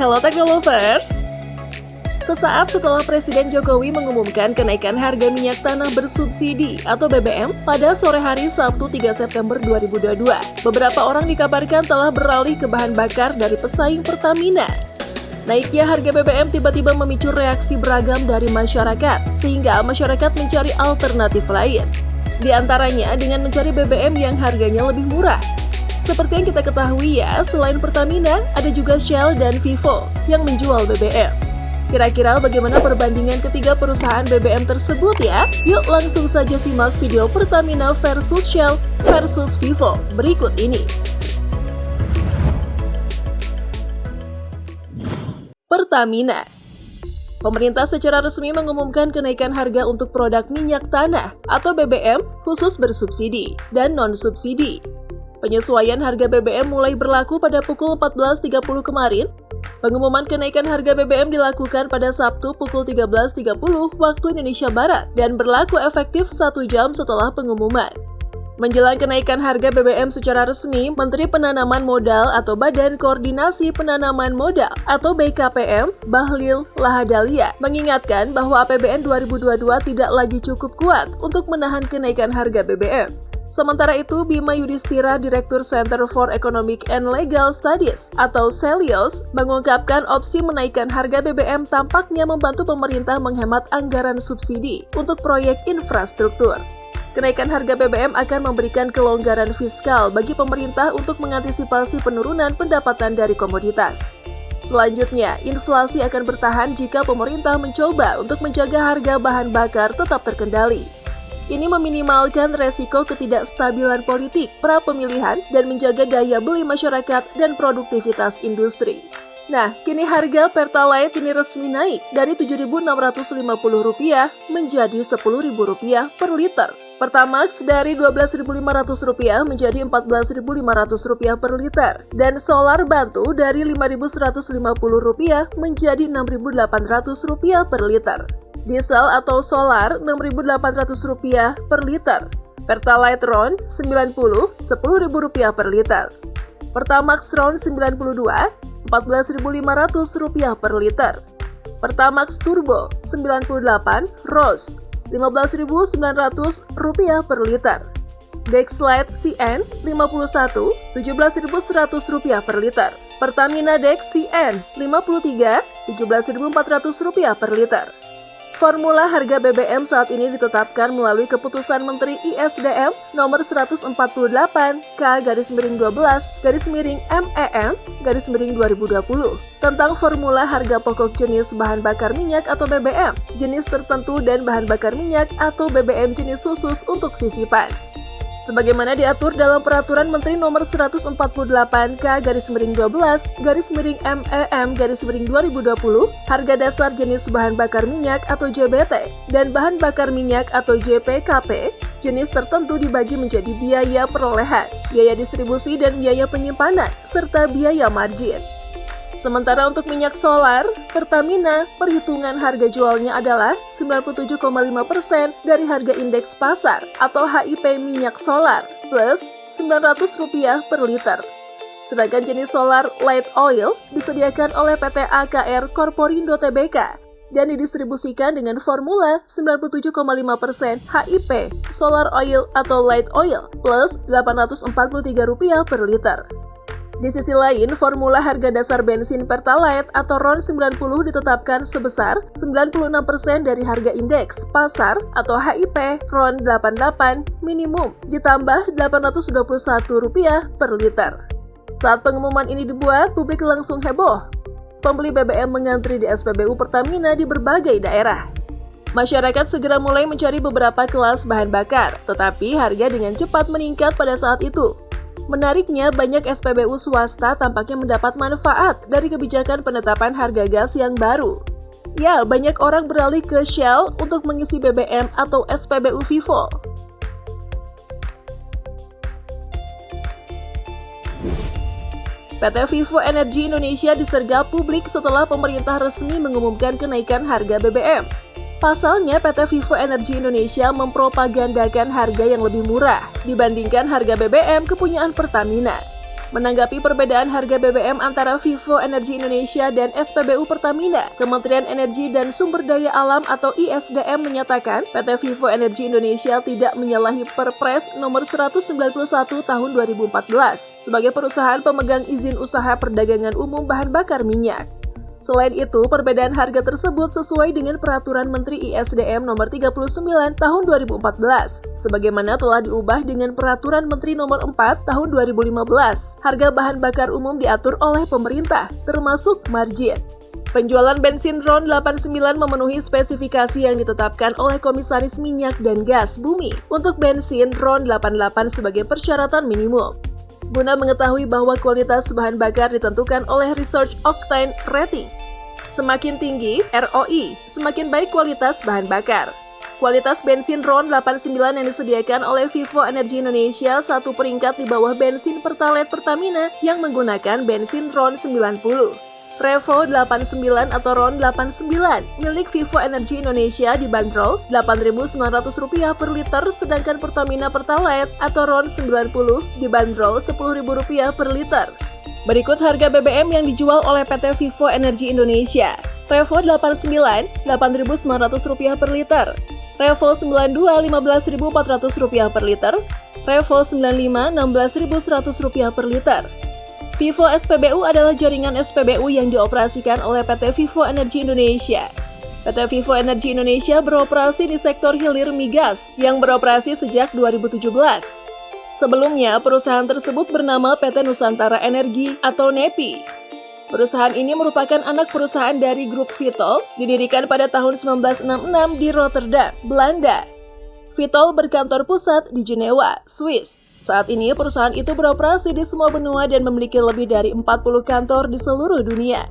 Hello Teknolovers! Sesaat setelah Presiden Jokowi mengumumkan kenaikan harga minyak tanah bersubsidi atau BBM pada sore hari Sabtu 3 September 2022, beberapa orang dikabarkan telah beralih ke bahan bakar dari pesaing Pertamina. Naiknya harga BBM tiba-tiba memicu reaksi beragam dari masyarakat, sehingga masyarakat mencari alternatif lain. Di antaranya dengan mencari BBM yang harganya lebih murah. Seperti yang kita ketahui ya, selain Pertamina, ada juga Shell dan Vivo yang menjual BBM. Kira-kira bagaimana perbandingan ketiga perusahaan BBM tersebut ya? Yuk langsung saja simak video Pertamina versus Shell versus Vivo berikut ini. Pertamina. Pemerintah secara resmi mengumumkan kenaikan harga untuk produk minyak tanah atau BBM khusus bersubsidi dan non-subsidi. Penyesuaian harga BBM mulai berlaku pada pukul 14.30 kemarin. Pengumuman kenaikan harga BBM dilakukan pada Sabtu pukul 13.30 waktu Indonesia Barat dan berlaku efektif 1 jam setelah pengumuman. Menjelang kenaikan harga BBM secara resmi, Menteri Penanaman Modal atau Badan Koordinasi Penanaman Modal atau BKPM, Bahlil Lahadalia, mengingatkan bahwa APBN 2022 tidak lagi cukup kuat untuk menahan kenaikan harga BBM. Sementara itu, Bima Yudhistira, Direktur Center for Economic and Legal Studies atau CELIOS, mengungkapkan opsi menaikkan harga BBM tampaknya membantu pemerintah menghemat anggaran subsidi untuk proyek infrastruktur. Kenaikan harga BBM akan memberikan kelonggaran fiskal bagi pemerintah untuk mengantisipasi penurunan pendapatan dari komoditas. Selanjutnya, inflasi akan bertahan jika pemerintah mencoba untuk menjaga harga bahan bakar tetap terkendali. Ini meminimalkan resiko ketidakstabilan politik pra-pemilihan dan menjaga daya beli masyarakat dan produktivitas industri. Nah, kini harga Pertalite ini resmi naik dari Rp7.650 menjadi Rp10.000 per liter. Pertamax dari Rp12.500 menjadi Rp14.500 per liter. Dan Solar Bantu dari Rp5.150 menjadi Rp6.800 per liter. Diesel atau solar Rp6.800 per liter. Pertalite RON 90 Rp10.000 per liter. Pertamax RON 92 Rp14.500 per liter. Pertamax Turbo 98 ROS Rp15.900 per liter. Dexlite CN 51 Rp17.100 per liter. Pertamina Dex CN 53 Rp17.400 per liter. Formula harga BBM saat ini ditetapkan melalui keputusan Menteri ISDM nomor 148 K/12-MEM-2020 tentang formula harga pokok jenis bahan bakar minyak atau BBM, jenis tertentu dan bahan bakar minyak atau BBM jenis khusus untuk sisipan. Sebagaimana diatur dalam Peraturan Menteri Nomor 148 K/12-MEM-2020, harga dasar jenis bahan bakar minyak atau JBT dan bahan bakar minyak atau JPKP, jenis tertentu dibagi menjadi biaya perolehan, biaya distribusi dan biaya penyimpanan, serta biaya margin. Sementara untuk minyak solar, Pertamina, perhitungan harga jualnya adalah 97,5% dari harga indeks pasar atau HIP minyak solar plus Rp900 per liter. Sedangkan jenis solar light oil disediakan oleh PT AKR Korporindo Tbk dan didistribusikan dengan formula 97,5% HIP solar oil atau light oil plus Rp843 per liter. Di sisi lain, formula harga dasar bensin Pertalite atau RON 90 ditetapkan sebesar 96% dari harga indeks pasar atau HIP RON 88 minimum ditambah Rp821 per liter. Saat pengumuman ini dibuat, publik langsung heboh. Pembeli BBM mengantri di SPBU Pertamina di berbagai daerah. Masyarakat segera mulai mencari beberapa kelas bahan bakar, tetapi harga dengan cepat meningkat pada saat itu. Menariknya, banyak SPBU swasta tampaknya mendapat manfaat dari kebijakan penetapan harga gas yang baru. Ya, banyak orang beralih ke Shell untuk mengisi BBM atau SPBU Vivo. PT Vivo Energi Indonesia disergap publik setelah pemerintah resmi mengumumkan kenaikan harga BBM. Pasalnya, PT Vivo Energi Indonesia mempropagandakan harga yang lebih murah dibandingkan harga BBM kepunyaan Pertamina. Menanggapi perbedaan harga BBM antara Vivo Energi Indonesia dan SPBU Pertamina, Kementerian Energi dan Sumber Daya Alam atau ISDM menyatakan PT Vivo Energi Indonesia tidak menyalahi Perpres nomor 191 tahun 2014 sebagai perusahaan pemegang izin usaha perdagangan umum bahan bakar minyak. Selain itu, perbedaan harga tersebut sesuai dengan Peraturan Menteri ISDM Nomor 39 Tahun 2014, sebagaimana telah diubah dengan Peraturan Menteri Nomor 4 Tahun 2015. Harga bahan bakar umum diatur oleh pemerintah, termasuk margin. Penjualan bensin RON 89 memenuhi spesifikasi yang ditetapkan oleh Komisaris Minyak dan Gas Bumi untuk bensin RON 88 sebagai persyaratan minimum. Guna mengetahui bahwa kualitas bahan bakar ditentukan oleh Research Octane Rating. Semakin tinggi ROI, semakin baik kualitas bahan bakar. Kualitas bensin RON 89 yang disediakan oleh Vivo Energi Indonesia satu peringkat di bawah bensin Pertalite Pertamina yang menggunakan bensin RON 90. Revo 89 atau RON 89 milik Vivo Energi Indonesia dibanderol Rp8.900 per liter, sedangkan Pertamina Pertalite atau RON 90 dibanderol Rp10.000 per liter. Berikut harga BBM yang dijual oleh PT Vivo Energi Indonesia. Revo 89 Rp8.900 per liter, Revo 92 Rp15.400 per liter, Revo 95 Rp16.100 per liter. Vivo SPBU adalah jaringan SPBU yang dioperasikan oleh PT Vivo Energi Indonesia. PT Vivo Energi Indonesia beroperasi di sektor hilir migas yang beroperasi sejak 2017. Sebelumnya, perusahaan tersebut bernama PT Nusantara Energi atau NEPI. Perusahaan ini merupakan anak perusahaan dari grup Vitol, didirikan pada tahun 1966 di Rotterdam, Belanda. Vitol berkantor pusat di Jenewa, Swiss. Saat ini, perusahaan itu beroperasi di semua benua dan memiliki lebih dari 40 kantor di seluruh dunia.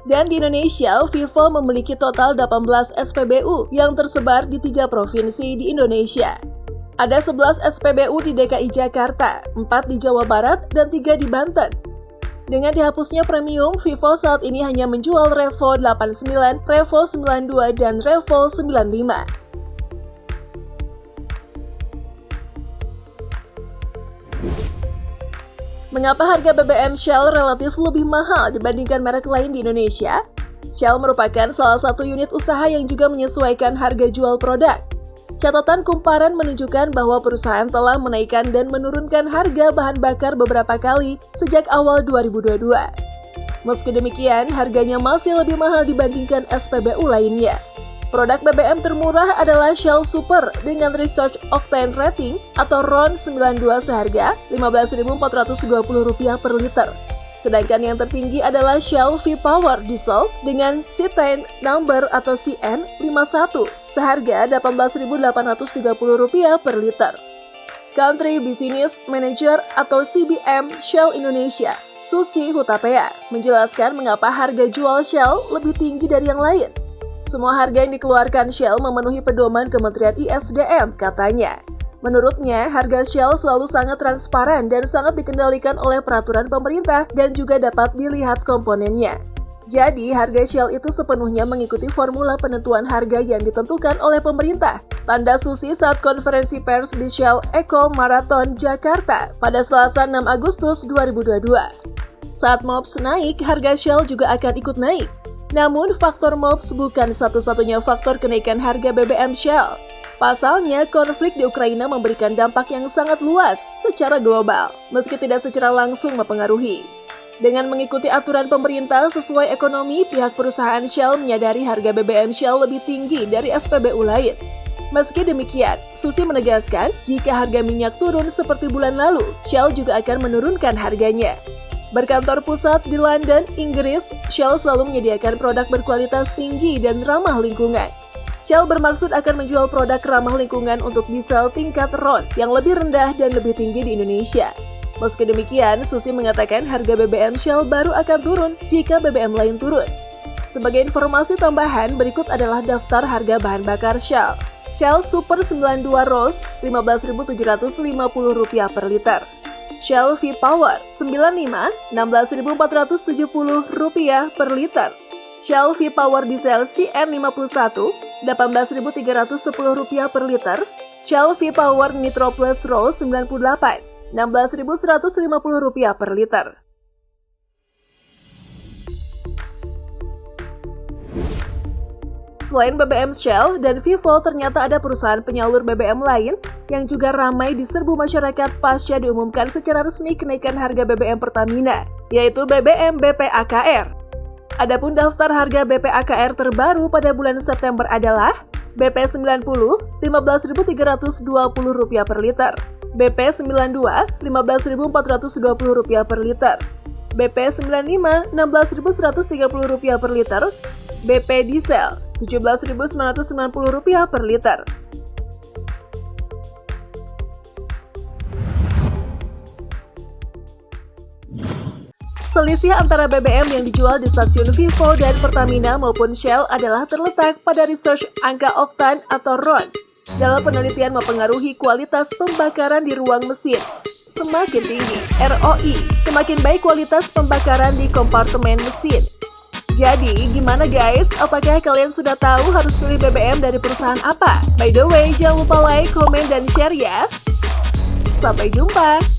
Dan di Indonesia, Vivo memiliki total 18 SPBU yang tersebar di 3 provinsi di Indonesia. Ada 11 SPBU di DKI Jakarta, 4 di Jawa Barat, dan 3 di Banten. Dengan dihapusnya premium, Vivo saat ini hanya menjual Revo 89, Revo 92, dan Revo 95. Mengapa harga BBM Shell relatif lebih mahal dibandingkan merek lain di Indonesia? Shell merupakan salah satu unit usaha yang juga menyesuaikan harga jual produk. Catatan kumparan menunjukkan bahwa perusahaan telah menaikkan dan menurunkan harga bahan bakar beberapa kali sejak awal 2022. Meski demikian, harganya masih lebih mahal dibandingkan SPBU lainnya. Produk BBM termurah adalah Shell Super dengan Research Octane Rating atau RON 92 seharga Rp15.420 per liter. Sedangkan yang tertinggi adalah Shell V-Power Diesel dengan C10 number atau CN51 seharga Rp18.830 per liter. Country Business Manager atau CBM Shell Indonesia, Susi Hutapea, menjelaskan mengapa harga jual Shell lebih tinggi dari yang lain. Semua harga yang dikeluarkan Shell memenuhi pedoman Kementerian ISDM, katanya. Menurutnya, harga Shell selalu sangat transparan dan sangat dikendalikan oleh peraturan pemerintah dan juga dapat dilihat komponennya. Jadi, harga Shell itu sepenuhnya mengikuti formula penentuan harga yang ditentukan oleh pemerintah. Tanda Susi saat konferensi pers di Shell Eco Marathon Jakarta pada Selasa 6 Agustus 2022. Saat MOPS naik, harga Shell juga akan ikut naik. Namun, faktor MOPS bukan satu-satunya faktor kenaikan harga BBM Shell. Pasalnya, konflik di Ukraina memberikan dampak yang sangat luas secara global, meski tidak secara langsung mempengaruhi. Dengan mengikuti aturan pemerintah sesuai ekonomi, pihak perusahaan Shell menyadari harga BBM Shell lebih tinggi dari SPBU lain. Meski demikian, Susi menegaskan jika harga minyak turun seperti bulan lalu, Shell juga akan menurunkan harganya. Berkantor pusat di London, Inggris, Shell selalu menyediakan produk berkualitas tinggi dan ramah lingkungan. Shell bermaksud akan menjual produk ramah lingkungan untuk diesel tingkat RON yang lebih rendah dan lebih tinggi di Indonesia. Meski demikian, Susi mengatakan harga BBM Shell baru akan turun jika BBM lain turun. Sebagai informasi tambahan, berikut adalah daftar harga bahan bakar Shell. Shell Super 92 Rose Rp15.750 per liter. Shell V-Power 95 Rp16.470 per liter. Shell V-Power Diesel CN51 Rp18.310 per liter. Shell V-Power Nitro Plus Rose 98 Rp16.150 per liter. Selain BBM Shell dan Vivo, ternyata ada perusahaan penyalur BBM lain yang juga ramai diserbu masyarakat pasca diumumkan secara resmi kenaikan harga BBM Pertamina, yaitu BBM BPAKR. Adapun daftar harga BPAKR terbaru pada bulan September adalah BP90 Rp15.320 per liter, BP92 Rp15.420 per liter, BP95 Rp16.130 per liter, BP diesel Rp17.990 per liter. Selisih antara BBM yang dijual di stasiun Vivo dan Pertamina maupun Shell adalah terletak pada research angka oktan atau RON. Dalam penelitian mempengaruhi kualitas pembakaran di ruang mesin. Semakin tinggi ROI, semakin baik kualitas pembakaran di kompartemen mesin. Jadi, gimana guys? Apakah kalian sudah tahu harus pilih BBM dari perusahaan apa? By the way, jangan lupa like, komen, dan share ya. Sampai jumpa!